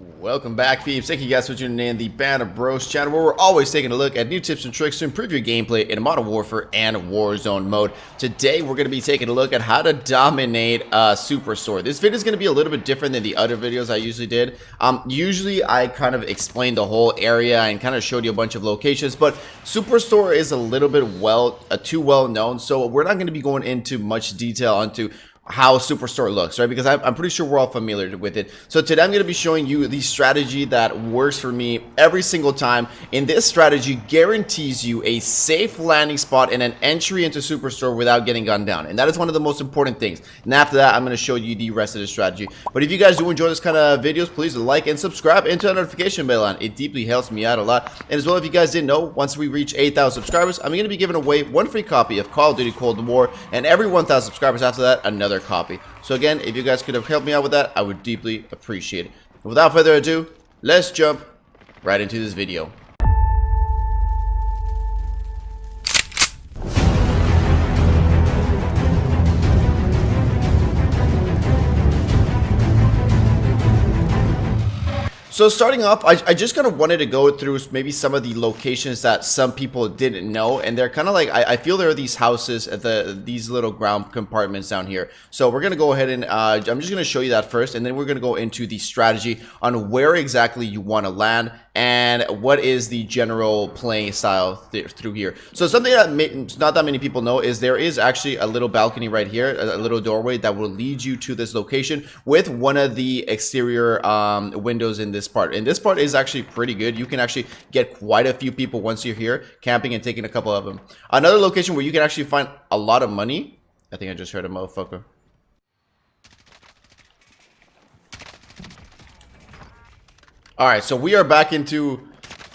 Welcome back, peeps. Thank you guys for tuning in the Band of Bros channel, where we're always taking a look at new tips and tricks to improve your gameplay in Modern Warfare and Warzone mode. Today, we're going to be taking a look at how to dominate Superstore. This video is going to be a little bit different than the other videos I usually did. Usually, I kind of explained the whole area and kind of showed you a bunch of locations, but Superstore is a little bit too well known, so we're not going to be going into much detail onto how Superstore looks, right? Because I'm pretty sure we're all familiar with it. So today I'm going to be showing you the strategy that works for me every single time. And this strategy guarantees you a safe landing spot and an entry into Superstore without getting gunned down. And that is one of the most important things. And after that, I'm going to show you the rest of the strategy. But if you guys do enjoy this kind of videos, please like and subscribe and turn the notification bell on. It deeply helps me out a lot. And as well, if you guys didn't know, once we reach 8,000 subscribers, I'm going to be giving away one free copy of Call of Duty Cold War. And every 1,000 subscribers after that, another copy. So again, if you guys could have helped me out with that, I would deeply appreciate it. And without further ado, let's jump right into this video. So starting off, I just kind of wanted to go through maybe some of the locations that some people didn't know, and they're kind of like, I feel there are these houses at these little ground compartments down here. So we're going to go ahead and I'm just going to show you that first, and then we're going to go into the strategy on where exactly you want to land and what is the general playing style through here. So something that not that many people know is there is actually a little balcony right here, a little doorway that will lead you to this location with one of the exterior windows in this part. And this part is actually pretty good. You can actually get quite a few people once you're here camping and taking a couple of them. Another location where you can actually find a lot of money. I think I just heard a motherfucker. All right, so we're back into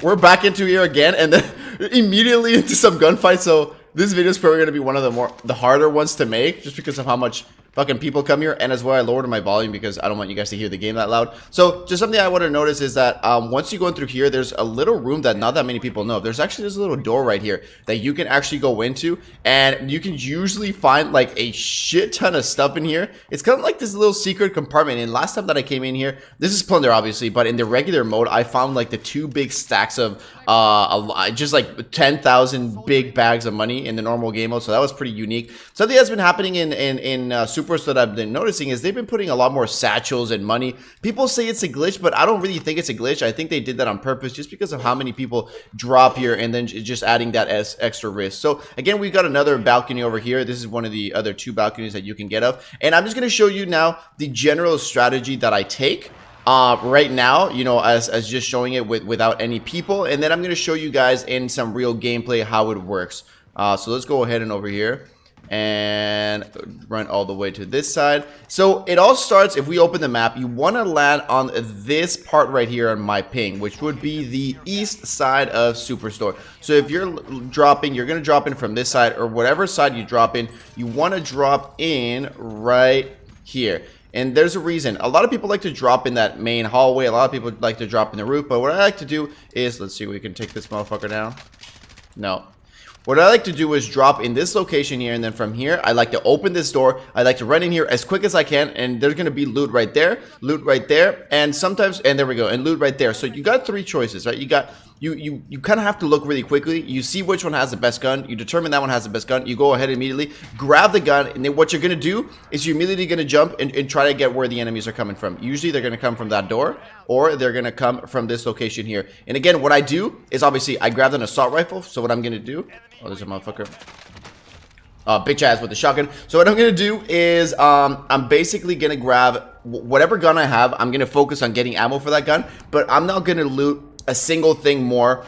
here again, and then immediately into some gunfight. So this video is probably going to be one of the harder ones to make, just because of how much fucking people come here, and as well I lowered my volume because I don't want you guys to hear the game that loud. So just something I want to notice is that once you go in through here, there's a little room that not that many people know. There's actually this little door right here that you can actually go into, and you can usually find like a shit ton of stuff in here. It's kind of like this little secret compartment. And last time that I came in here, this is plunder obviously, but in the regular mode I found like the two big stacks of just like 10,000 big bags of money in the normal game mode. So that was pretty unique. Something that's been happening in Superstore that I've been noticing is they've been putting a lot more satchels and money. People say it's a glitch, but I don't really think it's a glitch. I think they did that on purpose just because of how many people drop here and then just adding that as extra risk. So again, we've got another balcony over here. This is one of the other two balconies that you can get of. And I'm just going to show you now the general strategy that I take right now, you know, as just showing it without any people. And then I'm going to show you guys in some real gameplay how it works. So let's go ahead and over here and run all the way to this side. So it all starts, if we open the map, you want to land on this part right here on my ping, which would be the east side of Superstore. So if you're dropping, you're going to drop in from this side, or whatever side you drop in, you want to drop in right here. And there's a reason. A lot of people like to drop in that main hallway. A lot of people like to drop in the roof. But what I like to do is, let's see, we can take this motherfucker down. No. What I like to do is drop in this location here, and then from here, I like to open this door. I like to run in here as quick as I can, and there's going to be loot right there, and sometimes, and there we go, and loot right there. So you got three choices, right? You got, you kind of have to look really quickly. You see which one has the best gun. You determine that one has the best gun. You go ahead immediately, grab the gun, and then what you're going to do is you're immediately going to jump and try to get where the enemies are coming from. Usually they're going to come from that door, or they're going to come from this location here. And again, what I do is obviously I grab an assault rifle. So what I'm going to do, oh, there's a motherfucker. Bitch ass with the shotgun. So what I'm going to do is I'm basically going to grab whatever gun I have. I'm going to focus on getting ammo for that gun, but I'm not going to loot a single thing more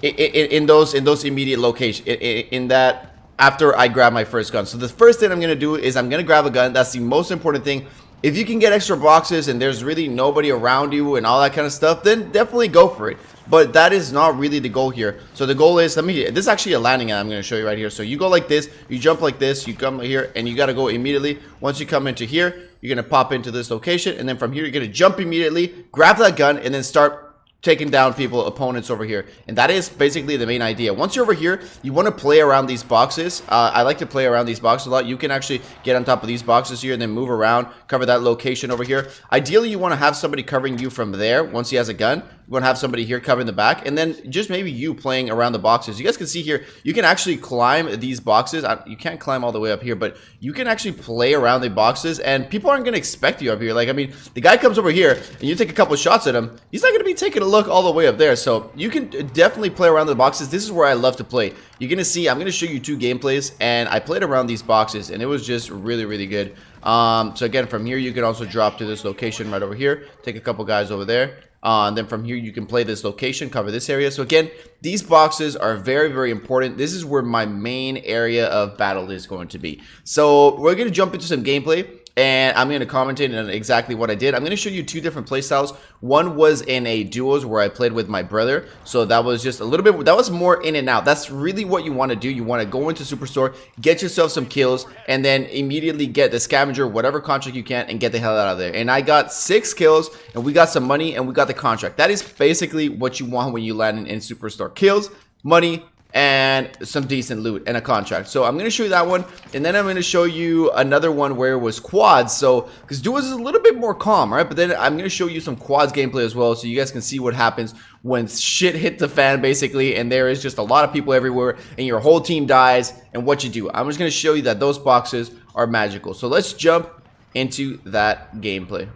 in those immediate locations, in that after I grab my first gun. So the first thing I'm going to do is I'm going to grab a gun. That's the most important thing. If you can get extra boxes and there's really nobody around you and all that kind of stuff, then definitely go for it. But that is not really the goal here. So the goal is, this is actually a landing I'm going to show you right here. So you go like this, you jump like this, you come here, and you got to go immediately. Once you come into here, you're going to pop into this location, and then from here, you're going to jump immediately, grab that gun, and then start taking down opponents over here. And that is basically the main idea. Once you're over here, you want to play around these boxes. I like to play around these boxes a lot. You can actually get on top of these boxes here and then move around, cover that location over here. Ideally, you want to have somebody covering you from there once he has a gun. You want to have somebody here covering the back, and then just maybe you playing around the boxes. You guys can see here, you can actually climb these boxes. You can't climb all the way up here, but you can actually play around the boxes, and people aren't going to expect you up here. Like, I mean, the guy comes over here, and you take a couple shots at him, he's not going to be taking a look all the way up there, so you can definitely play around the boxes. This is where I love to play. You're going to see, I'm going to show you 2 gameplays, and I played around these boxes, and it was just really, really good. So again, from here, you can also drop to this location right over here, take a couple guys over there. And then from here, you can play this location, cover this area. So again, these boxes are very, very important. This is where my main area of battle is going to be. So we're going to jump into some gameplay. And I'm going to commentate on exactly what I did. I'm going to show you 2 different play styles. One was in a duos where I played with my brother. So that was just a little bit, that was more in and out. That's really what you want to do. You want to go into Superstore, get yourself some kills, and then immediately get the scavenger, whatever contract you can, and get the hell out of there. And I got 6 kills, and we got some money, and we got the contract. That is basically what you want when you land in Superstore. Kills, money, and some decent loot and a contract. So I'm going to show you that one, and then I'm going to show you another one where it was quads. So because duos is a little bit more calm, right? But then I'm going to show you some quads gameplay as well, so you guys can see what happens when shit hit the fan, basically, and there is just a lot of people everywhere, and your whole team dies, and what you do. I'm just going to show you that those boxes are magical. So let's jump into that gameplay.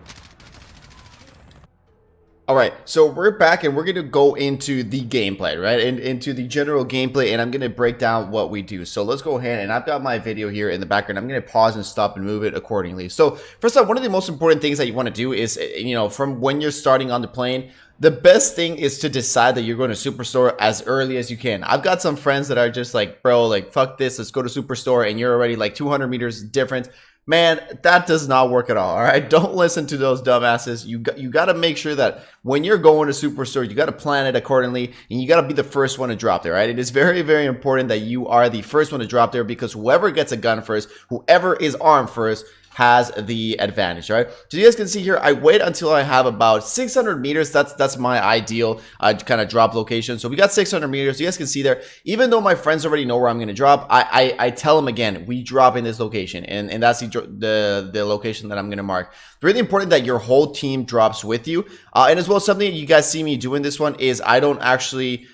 Alright, so we're back and we're going to go into the gameplay, right? And into the general gameplay, and I'm going to break down what we do. So let's go ahead, and I've got my video here in the background. I'm going to pause and stop and move it accordingly. So first off, one of the most important things that you want to do is, you know, from when you're starting on the plane, the best thing is to decide that you're going to Superstore as early as you can. I've got some friends that are just like, bro, like, fuck this, let's go to Superstore, and you're already like 200 meters difference. Man, that does not work at all right? Don't listen to those dumbasses. You got to make sure that when you're going to Superstore, you got to plan it accordingly, and you got to be the first one to drop there, right? It is very, very important that you are the first one to drop there, because whoever gets a gun first, whoever is armed first, has the advantage, right? So you guys can see here, I wait until I have about 600 meters. That's my ideal kind of drop location. So we got 600 meters. You guys can see there, even though my friends already know where I'm going to drop, I tell them again, we drop in this location, and that's the location that I'm going to mark. Really important that your whole team drops with you. And as well, something you guys see me doing this one is I don't actually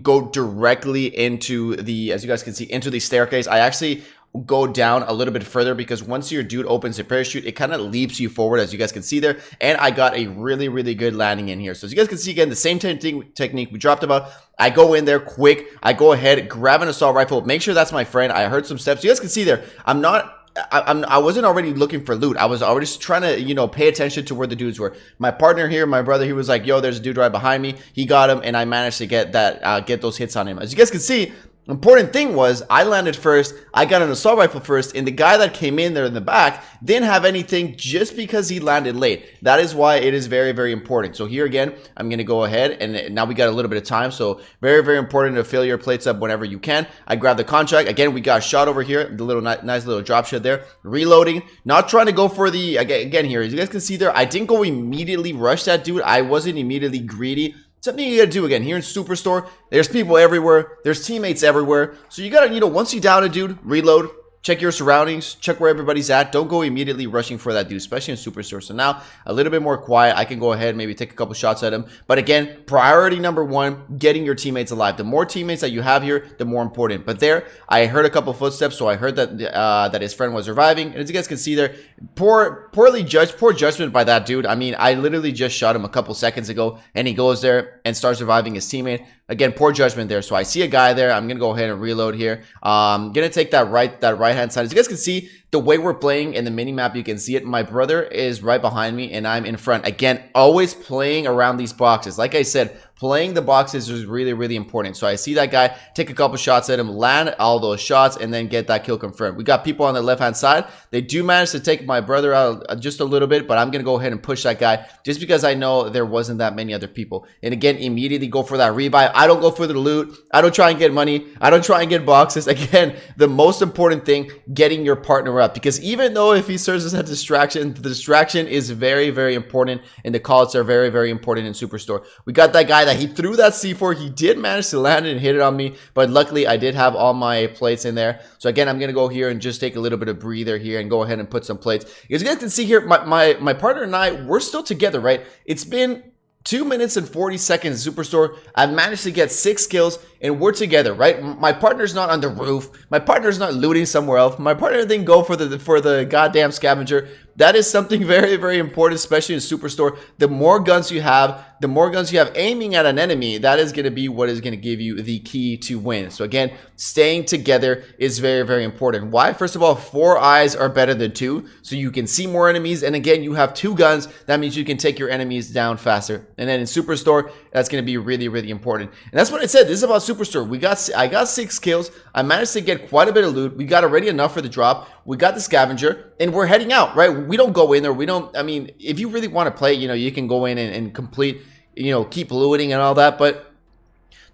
go directly into the, as you guys can see, into the staircase. I actually go down a little bit further, because once your dude opens a parachute, it kind of leaps you forward, as you guys can see there. And I got a really, really good landing in here. So as you guys can see, again, the same technique we dropped about. I go in there quick. I go ahead, grab an assault rifle, make sure that's my friend. I heard some steps. You guys can see there, I wasn't already looking for loot. I was already just trying to, you know, pay attention to where the dudes were. My partner here, my brother, he was like, yo, there's a dude right behind me. He got him, and I managed to get that, get those hits on him. As you guys can see, important thing was I landed first, I got an assault rifle first, and the guy that came in there in the back didn't have anything just because he landed late. That is why it is very, very important. So here again, I'm going to go ahead, and now we got a little bit of time, so very, very important to fill your plates up whenever you can. I grabbed the contract. Again, we got a shot over here, the little nice little drop shot there. Reloading, not trying to go for the, again here, as you guys can see there, I didn't go immediately rush that dude. I wasn't immediately greedy. Something you gotta do again here in Superstore. There's people everywhere. There's teammates everywhere. So you gotta, you know, once you down a dude, reload. Check your surroundings, check where everybody's at. Don't go immediately rushing for that dude, especially in Superstore. So now, a little bit more quiet. I can go ahead and maybe take a couple shots at him. But again, priority number one, getting your teammates alive. The more teammates that you have here, the more important. But there, I heard a couple footsteps, so I heard that that his friend was reviving. And as you guys can see there, poor judgment by that dude. I mean, I literally just shot him a couple seconds ago, and he goes there and starts reviving his teammate. Again, poor judgment there. So I see a guy there. I'm gonna go ahead and reload here. Gonna take that right hand side. As you guys can see, the way we're playing in the mini map, you can see it. My brother is right behind me, and I'm in front. Again, always playing around these boxes. Like I said, playing the boxes is really, really important. So I see that guy, take a couple shots at him, land all those shots, and then get that kill confirmed. We got people on the left-hand side. They do manage to take my brother out just a little bit, but I'm going to go ahead and push that guy just because I know there wasn't that many other people. And again, immediately go for that revive. I don't go for the loot. I don't try and get money. I don't try and get boxes. Again, the most important thing, getting your partner up, because even though if he serves as a distraction, the distraction is very, very important, and the calls are very, very important in Superstore. We got that guy that he threw that C4. He did manage to land it and hit it on me, but luckily I did have all my plates in there. So again, I'm going to go here and just take a little bit of breather here and go ahead and put some plates. As you guys can see here, my partner and I, we're still together, right? It's been 2 minutes and 40 seconds in Superstore. I've managed to get 6 kills, and we're together, right? My partner's not on the roof. My partner's not looting somewhere else. My partner didn't go for the goddamn scavenger. That is something very, very important, especially in Superstore. The more guns you have aiming at an enemy, that is going to be what is going to give you the key to win. So again, staying together is very, very important. Why? First of all, 4 eyes are better than 2, so you can see more enemies. And again, you have 2 guns. That means you can take your enemies down faster. And then in Superstore, that's going to be really, really important. And that's what I said. This is about Superstore. I got 6 kills. I managed to get quite a bit of loot. We got already enough for the drop. We got the scavenger, and we're heading out, right? We don't go in there. I mean, if you really want to play, you know, you can go in and complete, you know, keep looting and all that. But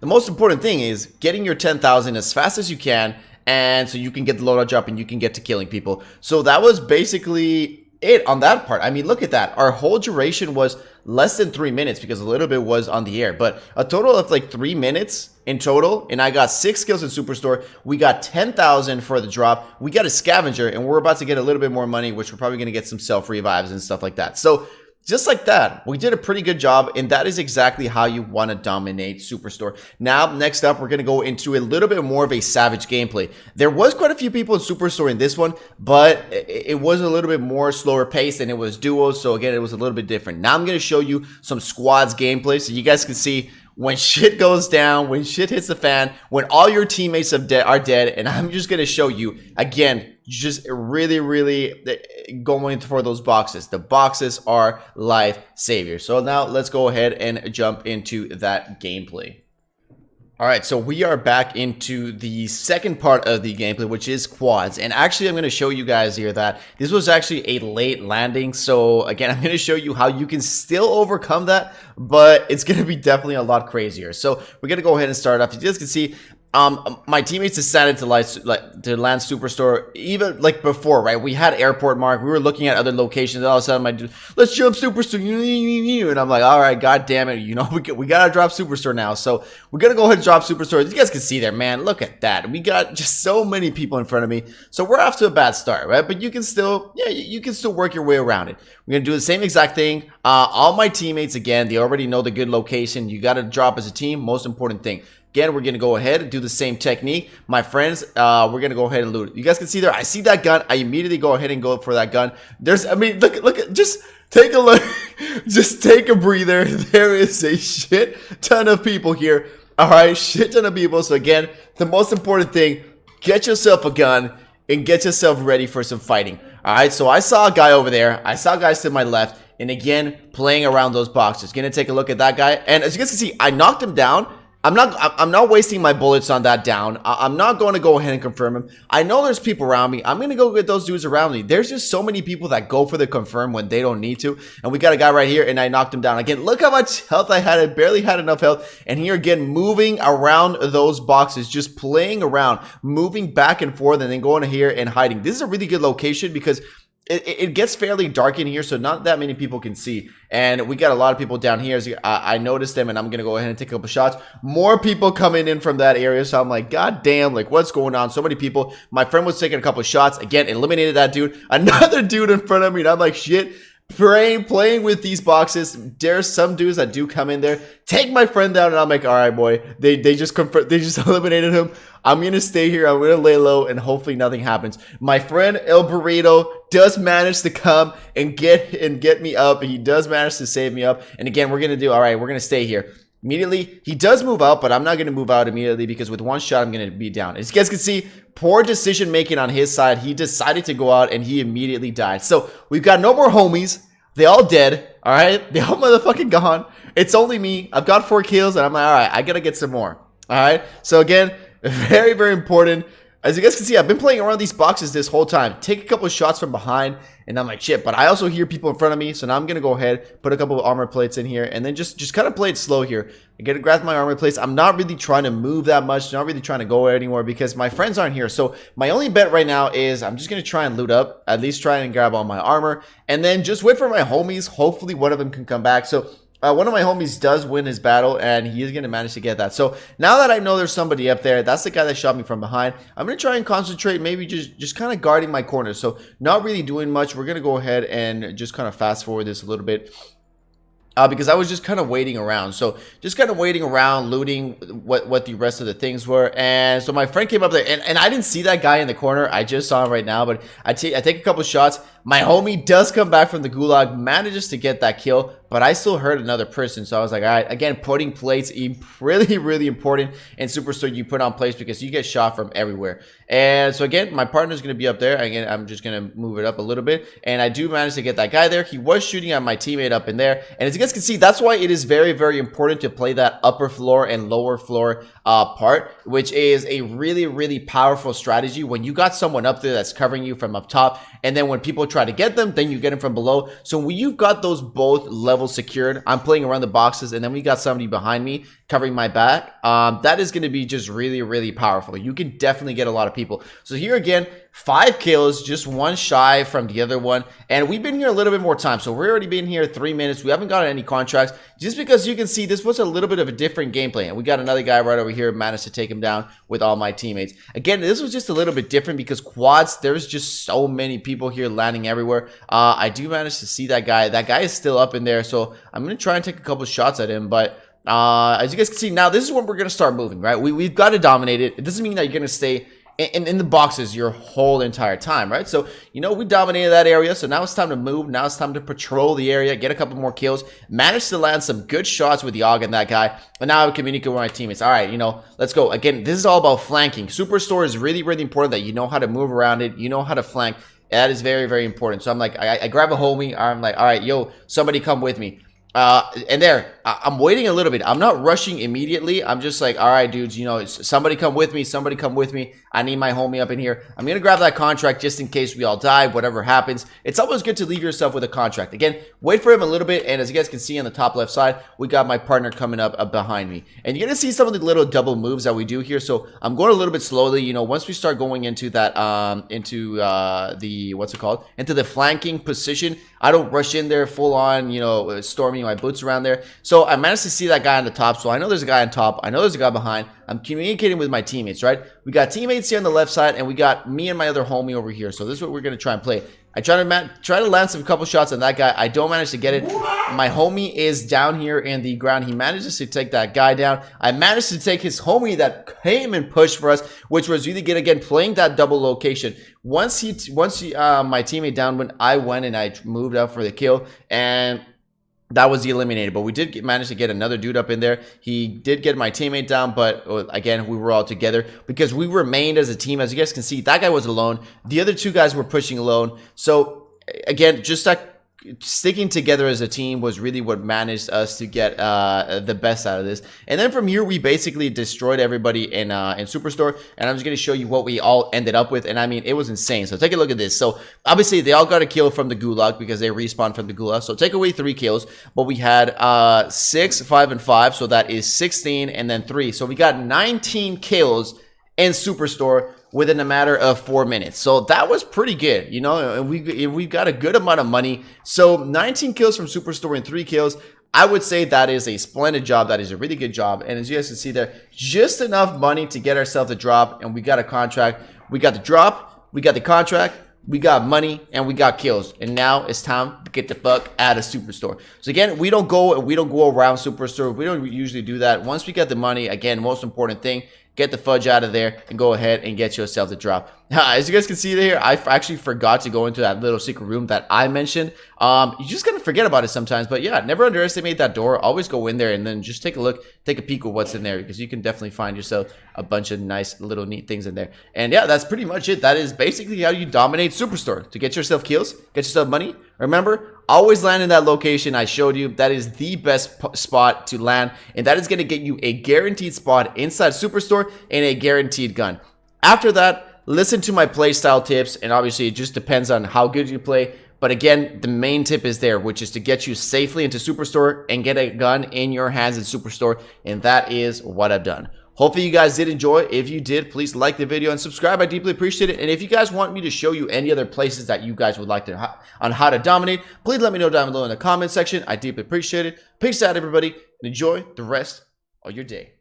the most important thing is getting your 10,000 as fast as you can, and so you can get the loadout drop and you can get to killing people. So that was basically it on that part. I mean, look at that. Our whole duration was less than 3 minutes because a little bit was on the air, but a total of like 3 minutes in total. And I got 6 kills in Superstore. We got 10,000 for the drop. We got a scavenger, and we're about to get a little bit more money, which we're probably going to get some self revives and stuff like that. So just like that, we did a pretty good job, and that is exactly how you want to dominate Superstore. Now, next up, we're going to go into a little bit more of a savage gameplay. There was quite a few people in Superstore in this one, but it was a little bit more slower paced, and it was duos, so again, it was a little bit different. Now, I'm going to show you some squads gameplay so you guys can see when shit goes down, when shit hits the fan, when all your teammates are dead, and I'm just going to show you, again, just really, really going for those boxes. The boxes are life saviors. So now let's go ahead and jump into that gameplay. All right, so we are back into the second part of the gameplay, which is quads. And actually, I'm going to show you guys here that this was actually a late landing. So again, I'm going to show you how you can still overcome that, but it's going to be definitely a lot crazier. So we're going to go ahead and start off. You guys can see my teammates decided to land Superstore even like before, right? We had airport mark. We were looking at other locations. And all of a sudden, my dude, let's jump Superstore. And I'm like, all right, god damn it, you know, we gotta drop Superstore now. So we're gonna go ahead and drop Superstore. You guys can see there, man. Look at that. We got just so many people in front of me. So we're off to a bad start, right? But you can still, yeah, you can still work your way around it. We're gonna do the same exact thing. All my teammates, again, they already know the good location. You gotta drop as a team. Most important thing. Again, we're going to go ahead and do the same technique. My friends, we're going to go ahead and loot. You guys can see there, I see that gun. I immediately go ahead and go for that gun. I mean, look, just take a look. Just take a breather. There is a shit ton of people here. All right, shit ton of people. So again, the most important thing, get yourself a gun and get yourself ready for some fighting. All right, so I saw a guy over there. I saw guys to my left. And again, playing around those boxes. Going to take a look at that guy. And as you guys can see, I knocked him down. I'm not wasting my bullets on that down. I'm not going to go ahead and confirm him. I know there's people around me. I'm going to go get those dudes around me. There's just so many people that go for the confirm when they don't need to. And we got a guy right here, and I knocked him down. Again, look how much health I had. I barely had enough health. And here again, moving around those boxes, just playing around, moving back and forth, and then going here and hiding. This is a really good location because it gets fairly dark in here, so not that many people can see. And we got a lot of people down here. As I noticed them, and I'm going to go ahead and take a couple shots. More people coming in from that area, so I'm like, god damn, like, what's going on? So many people. My friend was taking a couple shots. Again, eliminated that dude. Another dude in front of me, and I'm like, shit. Playing with these boxes. There's some dudes that do come in there, take my friend down, and I'm like, all right, boy. They just eliminated him. I'm gonna stay here. I'm gonna lay low, and hopefully nothing happens. My friend El Burrito does manage to come and get me up. He does manage to save me up. And again, we're gonna stay here. Immediately, he does move out, but I'm not going to move out immediately because with one shot, I'm going to be down. As you guys can see, poor decision making on his side. He decided to go out, and he immediately died. So we've got no more homies. They all dead, all right? They all motherfucking gone. It's only me. I've got 4 kills, and I'm like, all right, I gotta get some more. All right. So again, very, very important. As you guys can see, I've been playing around these boxes this whole time. Take a couple of shots from behind, and I'm like, shit. But I also hear people in front of me, so now I'm going to go ahead, put a couple of armor plates in here, and then just kind of play it slow here. I'm going to grab my armor plates. I'm not really trying to move that much, not really trying to go anywhere because my friends aren't here. So my only bet right now is I'm just going to try and loot up, at least try and grab all my armor, and then just wait for my homies. Hopefully one of them can come back. So one of my homies does win his battle, and he is going to manage to get that. So now that I know there's somebody up there, that's the guy that shot me from behind. I'm going to try and concentrate, maybe just kind of guarding my corners. So not really doing much. We're going to go ahead and just kind of fast forward this a little bit. Because I was just kind of waiting around. So just kind of waiting around, looting what the rest of the things were. And so my friend came up there, and I didn't see that guy in the corner. I just saw him right now, but I take a couple shots. My homie does come back from the gulag, manages to get that kill, but I still heard another person. So I was like, all right, again, putting plates, really, really important in Superstore. You put on plates because you get shot from everywhere. And so again, my partner's going to be up there. Again, I'm just going to move it up a little bit. And I do manage to get that guy there. He was shooting at my teammate up in there. And as you guys can see, that's why it is very, very important to play that upper floor and lower floor part, which is a really, really powerful strategy when you got someone up there that's covering you from up top. And then when people try to get them, then you get them from below. So when you've got those both levels secured, I'm playing around the boxes, and then we got somebody behind me covering my back. That is going to be just really, really powerful. You can definitely get a lot of people. So here again, 5 kills, just one shy from the other one. And we've been here a little bit more time. So we're already been here 3 minutes. We haven't gotten any contracts. Just because you can see this was a little bit of a different gameplay. And we got another guy right over here, managed to take him down with all my teammates. Again, this was just a little bit different because quads, there's just so many people here landing everywhere. I do manage to see that guy. That guy is still up in there. So I'm going to try and take a couple shots at him. But as you guys can see, now this is when we're going to start moving, right? We've got to dominate it. It doesn't mean that you're going to stay in the boxes your whole entire time, right? So, you know, we dominated that area. So now it's time to move. Now it's time to patrol the area, get a couple more kills, manage to land some good shots with the AUG and that guy. And now I communicate with my teammates. All right, you know, let's go. Again, this is all about flanking. Superstore is really, really important that you know how to move around it. You know how to flank. That is very, very important. So I'm like, I grab a homie. I'm like, all right, yo, somebody come with me. And there, I'm waiting a little bit. I'm not rushing immediately. I'm just like, all right, dudes, you know, somebody come with me. Somebody come with me. I need my homie up in here. I'm going to grab that contract just in case we all die, whatever happens. It's always good to leave yourself with a contract. Again, wait for him a little bit. And as you guys can see on the top left side, we got my partner coming up behind me. And you're going to see some of the little double moves that we do here. So I'm going a little bit slowly. You know, once we start going into that, what's it called? Into the flanking position, I don't rush in there full on, you know, storming my boots around there. So I managed to see that guy on the top. So I know there's a guy on top. I know there's a guy behind. I'm communicating with my teammates, right? We got teammates here on the left side, and we got me and my other homie over here. So this is what we're going to try and play. I try to land some couple shots on that guy. I don't manage to get it. My homie is down here in the ground. He manages to take that guy down. I managed to take his homie that came and pushed for us, which was really good. Again, playing that double location. Once my teammate down, when I went and I moved out for the kill, and that was the eliminator. But we did manage to get another dude up in there. He did get my teammate down, but again, we were all together because we remained as a team. As you guys can see, that guy was alone. The other 2 guys were pushing alone. So again, just that sticking together as a team was really what managed us to get the best out of this. And then from here, we basically destroyed everybody in Superstore. And I'm just going to show you what we all ended up with. And I mean, it was insane. So take a look at this. So obviously, they all got a kill from the gulag because they respawned from the gulag. So take away 3 kills. But we had 6, 5, and 5. So that is 16 and then 3. So we got 19 kills in Superstore within a matter of 4 minutes. So that was pretty good, you know, and we got a good amount of money. So 19 kills from Superstore and 3 kills. I would say that is a splendid job. That is a really good job. And as you guys can see there, just enough money to get ourselves a drop, and we got a contract. We got the drop, we got the contract, we got money, and we got kills. And now it's time to get the fuck out of Superstore. So again, we don't go around Superstore. We don't usually do that. Once we get the money, again, most important thing, get the fudge out of there and go ahead and get yourself the drop. As you guys can see here, I actually forgot to go into that little secret room that I mentioned. You just gotta forget about it sometimes. But yeah, never underestimate that door. Always go in there and then just take a look, take a peek at what's in there, because you can definitely find yourself a bunch of nice little neat things in there. And yeah, that's pretty much it. That is basically how you dominate Superstore. To get yourself kills, get yourself money, Remember, always land in that location I showed you. That is the best spot to land, and that is going to get you a guaranteed spot inside Superstore and a guaranteed gun. After that, listen to my playstyle tips, and obviously it just depends on how good you play. But again, the main tip is there, which is to get you safely into Superstore and get a gun in your hands in Superstore, and that is what I've done. Hopefully you guys did enjoy. If you did, please like the video and subscribe. I deeply appreciate it. And if you guys want me to show you any other places that you guys would like to on how to dominate, please let me know down below in the comment section. I deeply appreciate it. Peace out, everybody, and enjoy the rest of your day.